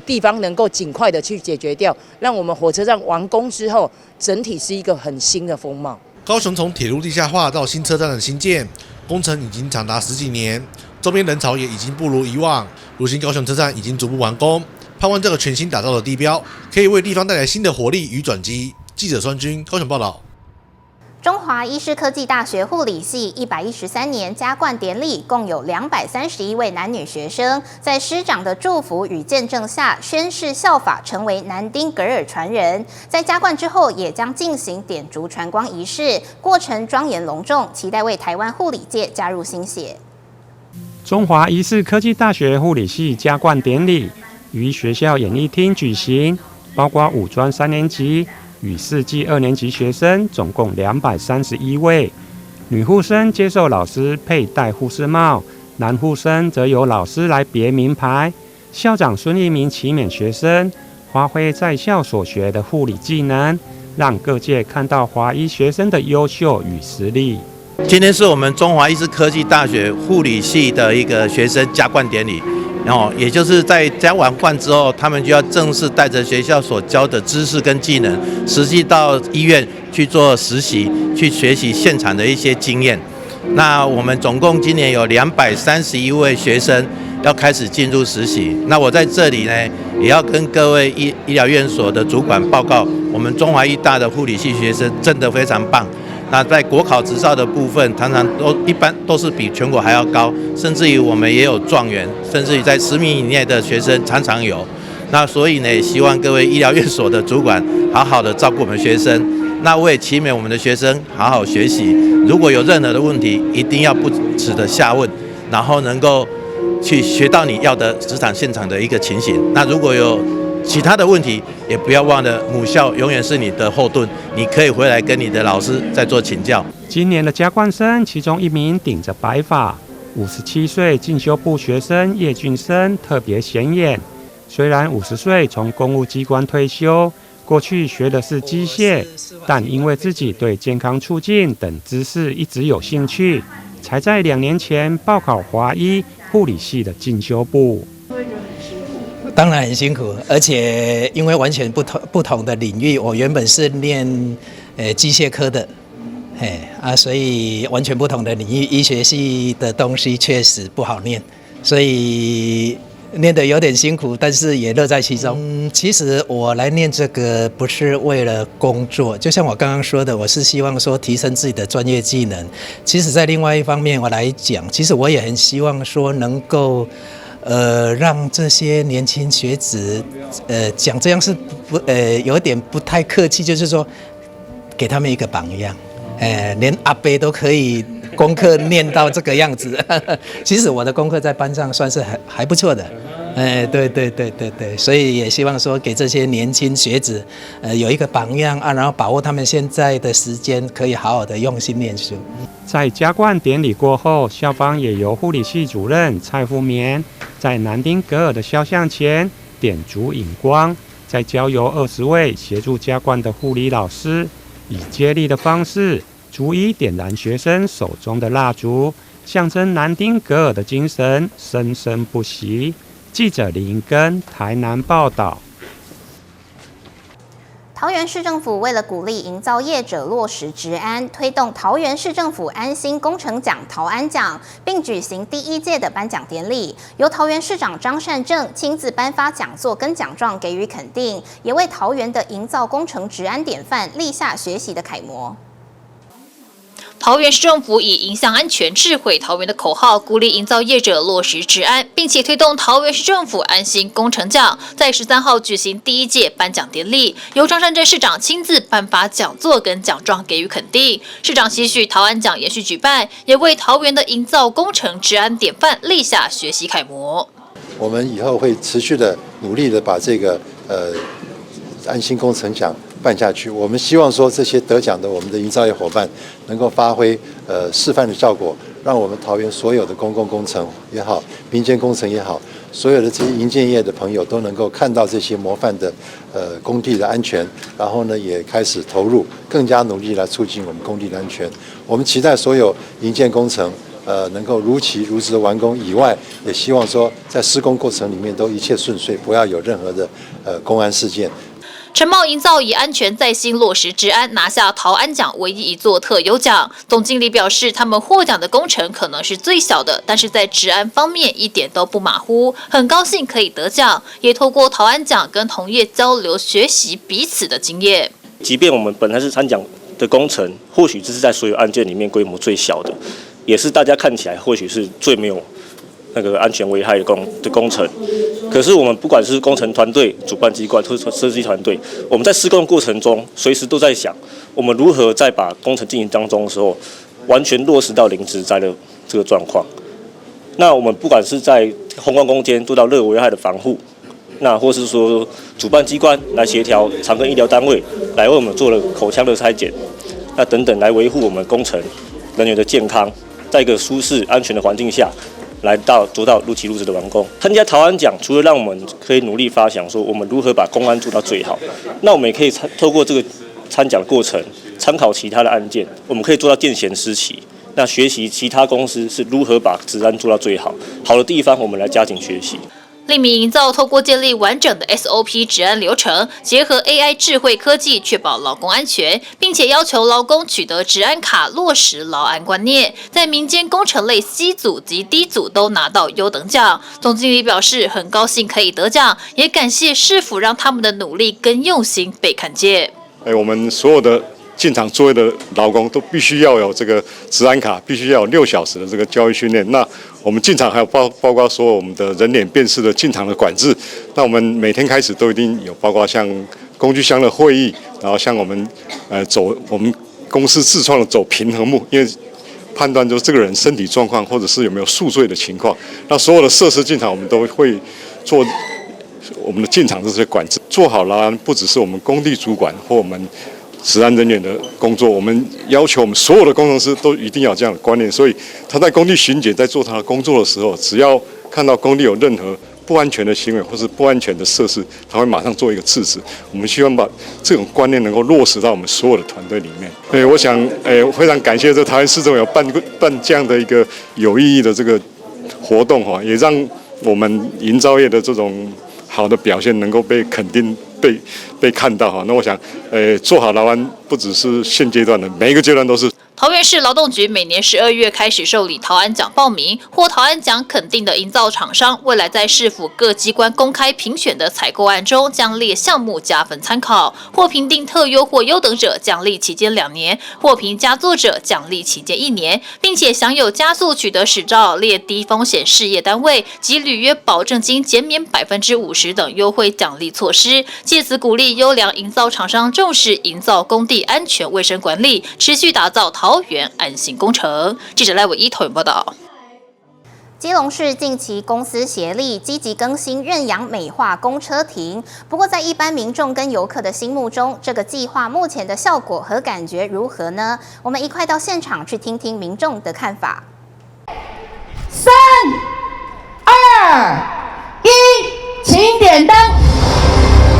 地方能够尽快的去解决掉，让我们火车站完工之后，整体是一个很新的风貌。高雄从铁路地下化到新车站的新建，工程已经长达10几年，周边人潮也已经不如以往。如今高雄车站已经逐步完工，盼望这个全新打造的地标，可以为地方带来新的活力与转机。记者孙军高雄报道。中华医事科技大学护理系113年加冠典礼，共有231位男女学生，在师长的祝福与见证下，宣誓效法，成为南丁格尔传人。在加冠之后，也将进行点烛传光仪式，过程庄严隆重，期待为台湾护理界加入新血。中华医事科技大学护理系加冠典礼于学校演艺厅举行，包括五专3年级与4技2年级学生总共231位，女护生接受老师佩戴护士帽，男护生则由老师来别名牌。校长孙一鸣期勉学生发挥在校所学的护理技能，让各界看到华医学生的优秀与实力。今天是我们中华医事科技大学护理系的一个学生加冠典礼。也就是在加完冠之后，他们就要正式带着学校所教的知识跟技能，实际到医院去做实习，去学习现场的一些经验。那我们总共今年有231位学生要开始进入实习。那我在这里呢，也要跟各位医疗院所的主管报告，我们中华医大的护理系学生真的非常棒。那在国考执照的部分，常常一般都是比全国还要高，甚至于我们也有状元，甚至于在10名以内的学生常常有。那所以呢，希望各位医疗院所的主管好好的照顾我们学生。那我也期勉我们的学生好好学习，如果有任何的问题，一定要不耻的下问，然后能够去学到你要的职场现场的一个情形。那如果有其他的问题，也不要忘了母校永远是你的后盾，你可以回来跟你的老师再做请教。今年的加冠生，其中一名顶着白发57岁进修部学生叶俊生特别显眼。虽然50岁从公务机关退休，过去学的是机械，但因为自己对健康促进等知识一直有兴趣，才在2年前报考华医护理系的进修部。当然很辛苦，而且因为完全不同的领域，我原本是念机械科的，所以完全不同的领域，医学系的东西确实不好念，所以念得有点辛苦，但是也乐在其中。其实我来念这个不是为了工作，就像我刚刚说的，我是希望说提升自己的专业技能。其实在另外一方面我来讲，其实我也很希望说能够让这些年轻学子，讲这样是有点不太客气，就是说给他们一个榜样，连阿伯都可以功课念到这个样子。其实我的功课在班上算是还不错的。对，所以也希望说给这些年轻学子，有一个榜样啊，然后把握他们现在的时间，可以好好的用心念书。在加冠典礼过后，校方也由护理系主任蔡富棉在南丁格尔的肖像前点烛引光，再交由20位协助加冠的护理老师，以接力的方式，逐一点燃学生手中的蜡烛，象征南丁格尔的精神生生不息。记者李英根台南报道。桃园市政府为了鼓励营造业者落实职安，推动桃园市政府安心工程奖桃安奖，并举行第1届的颁奖典礼，由桃园市长张善政亲自颁发讲座跟奖状给予肯定，也为桃园的营造工程职安典范立下学习的楷模。桃园市政府以影响安全、智慧桃园的口号，鼓励营造业者落实职安，并且推动桃园市政府安心工程奖，在13号举行第1届颁奖典礼，由张善政市长亲自颁发讲座跟奖状给予肯定。市长期许桃安奖延续举办，也为桃园的营造工程职安典范立下学习楷模。我们以后会持续的努力的把这个安心工程奖办下去。我们希望说这些得奖的我们的营造业伙伴能够发挥示范的效果，让我们桃园所有的公共工程也好，民间工程也好，所有的这些营建业的朋友都能够看到这些模范的工地的安全，然后呢也开始投入，更加努力来促进我们工地的安全。我们期待所有营建工程能够如期如实的完工以外，也希望说在施工过程里面都一切顺遂，不要有任何的公安事件。陈茂营造以安全在心落实职安，拿下桃安奖唯一一座特优奖。总经理表示，他们获奖的工程可能是最小的，但是在职安方面一点都不马虎，很高兴可以得奖，也透过桃安奖跟同业交流学习彼此的经验。即便我们本来是参奖的工程，或许这是在所有案件里面规模最小的，也是大家看起来或许是最没有那个安全危害的工程，可是我们不管是工程团队、主办机关或设计团队，我们在施工过程中，随时都在想，我们如何在把工程进行当中的时候，完全落实到零职灾的这个状况。那我们不管是在宏观空间做到热危害的防护，那或是说主办机关来协调长庚医疗单位来为我们做了口腔的筛检，那等等来维护我们工程人员的健康，在一个舒适安全的环境下。来做到如期如职的完工。参加桃安奖，除了让我们可以努力发想说我们如何把公安做到最好，那我们也可以透过这个参奖过程，参考其他的案件，我们可以做到见贤思齐。那学习其他公司是如何把职安做到最好，好的地方我们来加紧学习。利民营造透过建立完整的 SOP 职安流程，结合 AI 智慧科技，确保劳工安全，并且要求劳工取得职安卡，落实劳安观念，在民间工程类 C 组及 D 组都拿到优等奖。总经理表示，很高兴可以得奖，也感谢市府让他们的努力跟用心被看见。我们所有的进场作业的劳工都必须要有这个职安卡，必须要有6小时的这个教育训练。那我们进场还有包括说我们的人脸辨识的进场的管制。那我们每天开始都一定有包括像工具箱的会议，然后像我们我们公司自创的走平衡木，因为判断就是这个人身体状况或者是有没有宿醉的情况。那所有的设施进场我们都会做我们的进场这些管制，做好了不只是我们工地主管或我们职安人员的工作，我们要求我们所有的工程师都一定要有这样的观念，所以他在工地巡检在做他的工作的时候，只要看到工地有任何不安全的行为或是不安全的设施，他会马上做一个制止。我们希望把这种观念能够落实到我们所有的团队里面。我想非常感谢这台湾市政府有办这样的一个有意义的这个活动哈，也让我们营造业的这种好的表现能够被肯定。被看到哈，那我想，做好劳安不只是现阶段的，每一个阶段都是。桃园市劳动局每年12月开始受理桃安奖报名，获桃安奖肯定的营造厂商，未来在市府各机关公开评选的采购案中，将列项目加分参考，或评定特优或优等者，奖励期间2年；或评佳作者，奖励期间1年，并且享有加速取得执照、列低风险事业单位及履约保证金减免50%等优惠奖励措施，借此鼓励优良营造厂商重视营造工地安全卫生管理，持续打造桃桃园安心工程。记者赖伟一投影报道。基隆市近期公私协力积极更新认养美化公车亭，不过在一般民众跟游客的心目中，这个计划目前的效果和感觉如何呢？我们一块到现场去听听民众的看法。3、2、1，请点灯。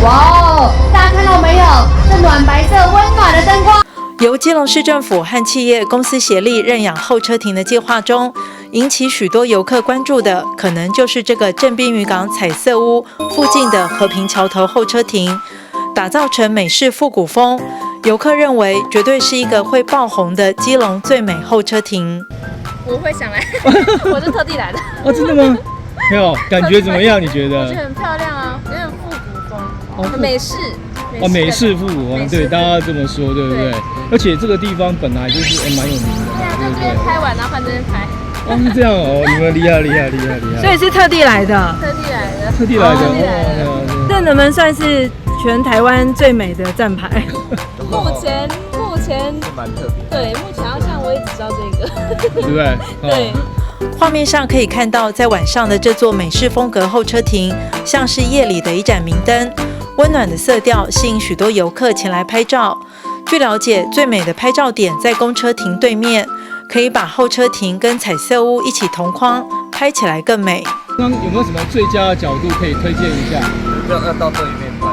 哇哦，大家看到没有？这暖白色温暖的灯光。由基隆市政府和企业公私协力认养候车亭的计划中，引起许多游客关注的，可能就是这个正滨渔港彩色屋附近的和平桥头候车亭，打造成美式复古风。游客认为，绝对是一个会爆红的基隆最美候车亭。我会想来，我是特地来的。哦，真的吗？没有，感觉怎么样？你觉得？我觉得很漂亮啊，有点复古风，很美式。哦，美式复古风，对，大家这么说，对不对？而且这个地方本来就是蛮有名的，对啊，就这边拍完，然后换这边拍。哦，是这样哦，你们厉害。所以是特地来的。特地来的，哦。那你们算是全台湾最美的站牌。目前蛮特别。对，目前好像我也只知道这个，对不对？对。画面上可以看到，在晚上的这座美式风格候车亭，像是夜里的一盏明灯，温暖的色调吸引许多游客前来拍照。据了解，最美的拍照点在公车亭对面，可以把候车亭跟彩色屋一起同框，拍起来更美。那有没有什么最佳的角度可以推荐一下？要到这里面拍。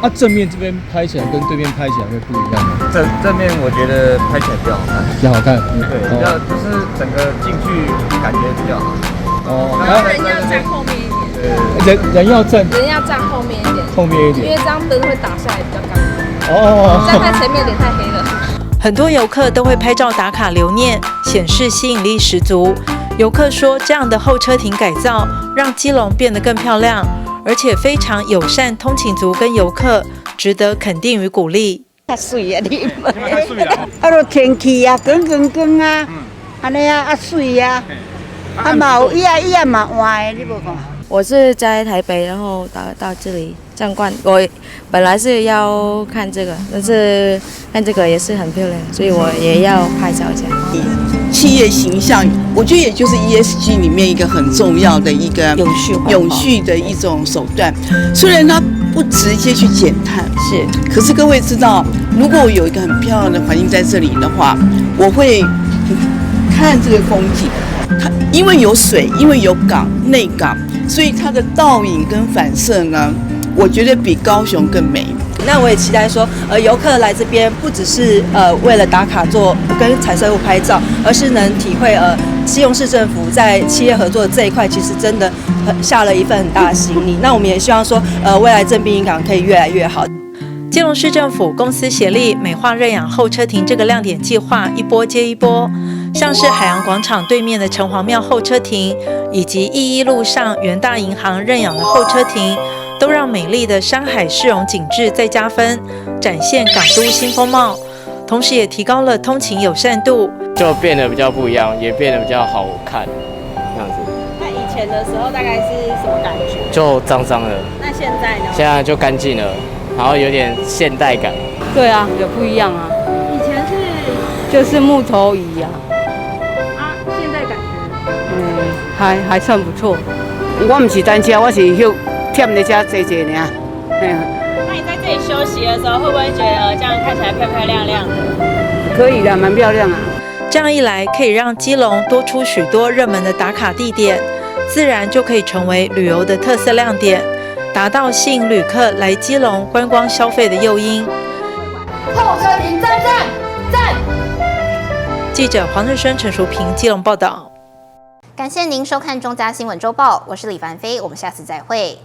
啊，正面这边拍起来跟对面拍起来会不一样吗？正面我觉得拍起来比较好看。比较好看。对，比较就是整个进去感觉比较好。哦，然后人要站后面一点。人要站后面一点。后面一点。因为这样灯会打下来比较刚。哦。站在前面脸太黑了。很多游客都会拍照打卡留念，显示吸引力十足。游客说，这样的候车亭改造让基隆变得更漂亮，而且非常友善通勤族跟游客，值得肯定与鼓励。较水啊，你们。较水啦。啊，落天气啊，光啊，安尼啊，水啊，啊嘛有伊也嘛换的，你无看？我是在台北，然后到这里站观。我本来是要看这个，但是看这个也是很漂亮，所以我也要拍照这样。企业形象，我觉得也就是 ESG 里面一个很重要的一个永续的一种手段。虽然它不直接去减碳，可是各位知道，如果我有一个很漂亮的环境在这里的话，我会看这个风景。它因为有水，因为有港内港，所以它的倒影跟反射呢，我觉得比高雄更美。那我也期待说，游客来这边不只是为了打卡做跟彩色屋拍照，而是能体会基隆市政府在企业合作这一块，其实真的下了一份很大的心力。那我们也希望说，未来正滨渔港可以越来越好。基隆市政府公私协力美化认养候车亭这个亮点计划一波接一波，像是海洋广场对面的城隍庙候车亭，以及义一路上元大银行认养的候车亭，都让美丽的山海市容景致再加分，展现港都新风貌，同时也提高了通勤友善度，就变得比较不一样，也变得比较好看，这样子。那以前的时候大概是什么感觉？就脏脏的。那现在呢？现在就干净了，然后有点现代感。对啊，有不一样啊。以前是就是木头椅啊。现在感觉？还算不错。我不是单车，我是休忝在家坐坐呢。那你在这里休息的时候，会不会觉得这样看起来漂漂亮亮的？可以的，蛮漂亮啊。这样一来，可以让基隆多出许多热门的打卡地点，自然就可以成为旅游的特色亮点，达到吸引旅客来基隆观光消费的诱因。候车亭站！记者黄日升、陈淑平基隆报道。感谢您收看中嘉新闻周报，我是李凡飞，我们下次再会。